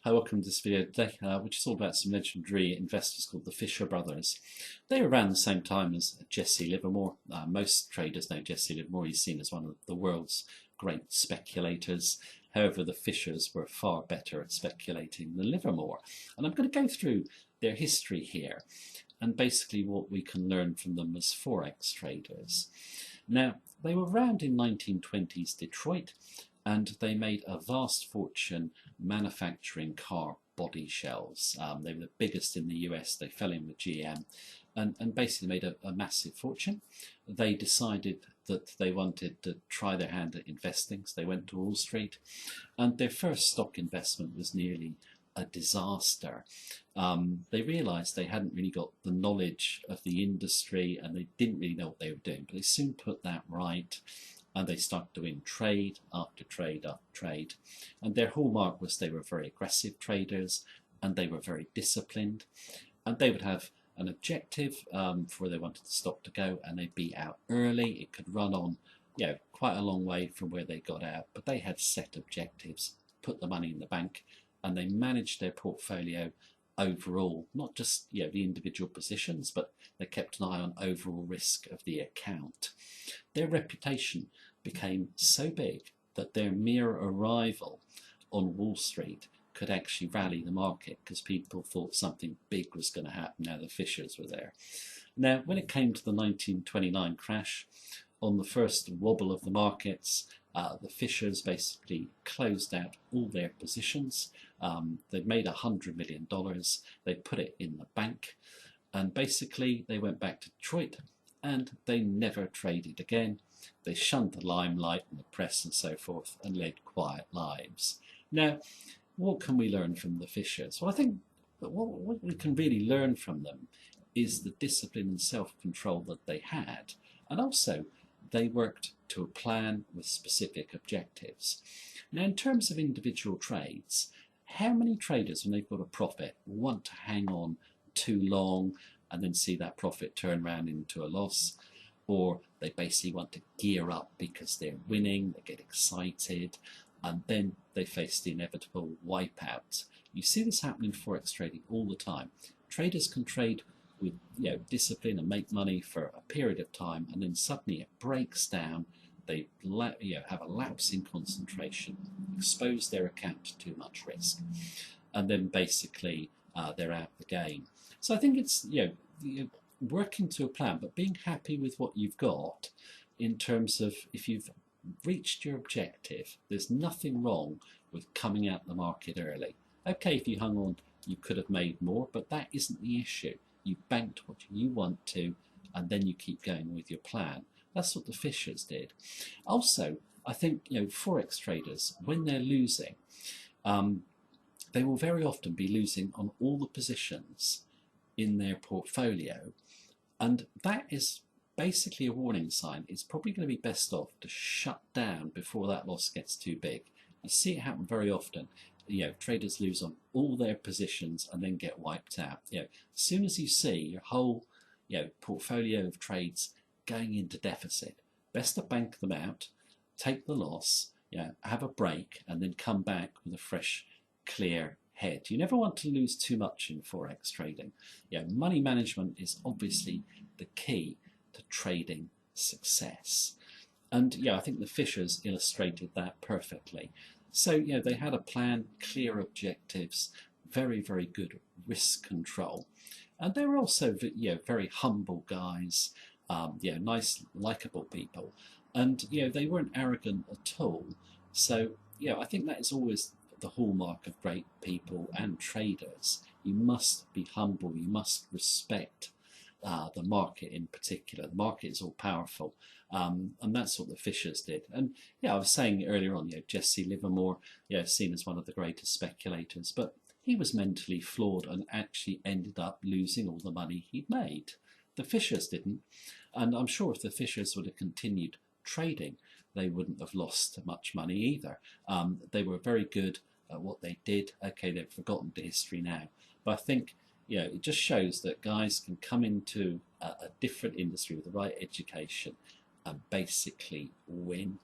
Hi, welcome to this video today, which is all about some legendary investors called the Fischer brothers. They were around the same time as Jesse Livermore. Most traders know Jesse Livermore. He's seen as one of the world's great speculators. However, the Fischers were far better at speculating than Livermore. And I'm going to go through their history here and basically what we can learn from them as Forex traders. Now, they were around in 1920s Detroit, and they made a vast fortune manufacturing car body shells. They were the biggest in the US. They fell in with GM and basically made a massive fortune. They decided that they wanted to try their hand at investing, so they went to Wall Street, and their first stock investment was nearly a disaster. They realised they hadn't really got the knowledge of the industry and they didn't really know what they were doing, but they soon put that right. And they started doing trade after trade after trade. And their hallmark was they were very aggressive traders and they were very disciplined. And they would have an objective for where they wanted the stock to go, and they'd be out early. It could run on, quite a long way from where they got out, but they had set objectives, put the money in the bank, and they managed their portfolio overall, not just the individual positions, but they kept an eye on overall risk of the account. Their reputation became so big that their mere arrival on Wall Street could actually rally the market because people thought something big was going to happen now the Fischers were there. Now, when it came to the 1929 crash, on the first wobble of the markets, the Fischers basically closed out all their positions. They'd made $100 million. They put it in the bank, and basically they went back to Detroit and they never traded again. They shunned the limelight and the press and so forth and led quiet lives. Now, what can we learn from the Fischers? Well, I think that what we can really learn from them is the discipline and self-control that they had, and also they worked to a plan with specific objectives. Now, in terms of individual trades, how many traders, when they've got a profit, want to hang on too long and then see that profit turn around into a loss? Or they basically want to gear up because they're winning, they get excited, and then they face the inevitable wipeout. You see this happening in Forex trading all the time. Traders can trade with discipline and make money for a period of time, and then suddenly it breaks down. They have a lapse in concentration, expose their account to too much risk, and then basically they're out the game. So I think it's working to a plan, but being happy with what you've got in terms of if you've reached your objective, there's nothing wrong with coming out the market early. Okay, if you hung on, you could have made more, but that isn't the issue. You banked what you want to, and then you keep going with your plan. That's what the Fischers did. Also, I think Forex traders, when they're losing, they will very often be losing on all the positions in their portfolio, and that is basically a warning sign. It's probably going to be best off to shut down before that loss gets too big. You see it happen very often. Traders lose on all their positions and then get wiped out. As soon as you see your whole portfolio of trades going into deficit, best to bank them out, take the loss, have a break, and then come back with a fresh, clear head. You never want to lose too much in Forex trading. Money management is obviously the key to trading success. And I think the Fischers illustrated that perfectly. So they had a plan, clear objectives, very, very good risk control, and they were also very humble guys, nice, likable people, and they weren't arrogant at all. So I think that is always the hallmark of great people and traders. You must be humble. You must respect the market in particular. The market is all powerful, and that's what the Fischers did. And I was saying earlier on, Jesse Livermore, seen as one of the greatest speculators, but he was mentally flawed and actually ended up losing all the money he'd made. The Fischers didn't, and I'm sure if the Fischers would have continued trading, they wouldn't have lost much money either. They were very good at what they did. Okay, they've forgotten the history now, but I think it just shows that guys can come into a different industry with the right education and basically win.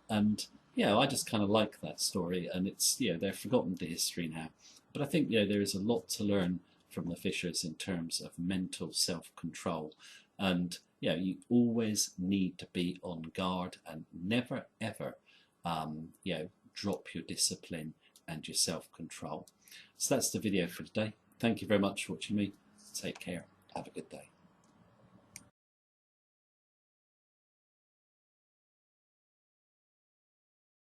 And I just kind of like that story, and it's they're forgotten the history now, But I think there is a lot to learn from the Fischers in terms of mental self-control, and you always need to be on guard and never ever drop your discipline and your self-control. So that's the video for today. Thank you very much for watching me. Take care. Have a good day.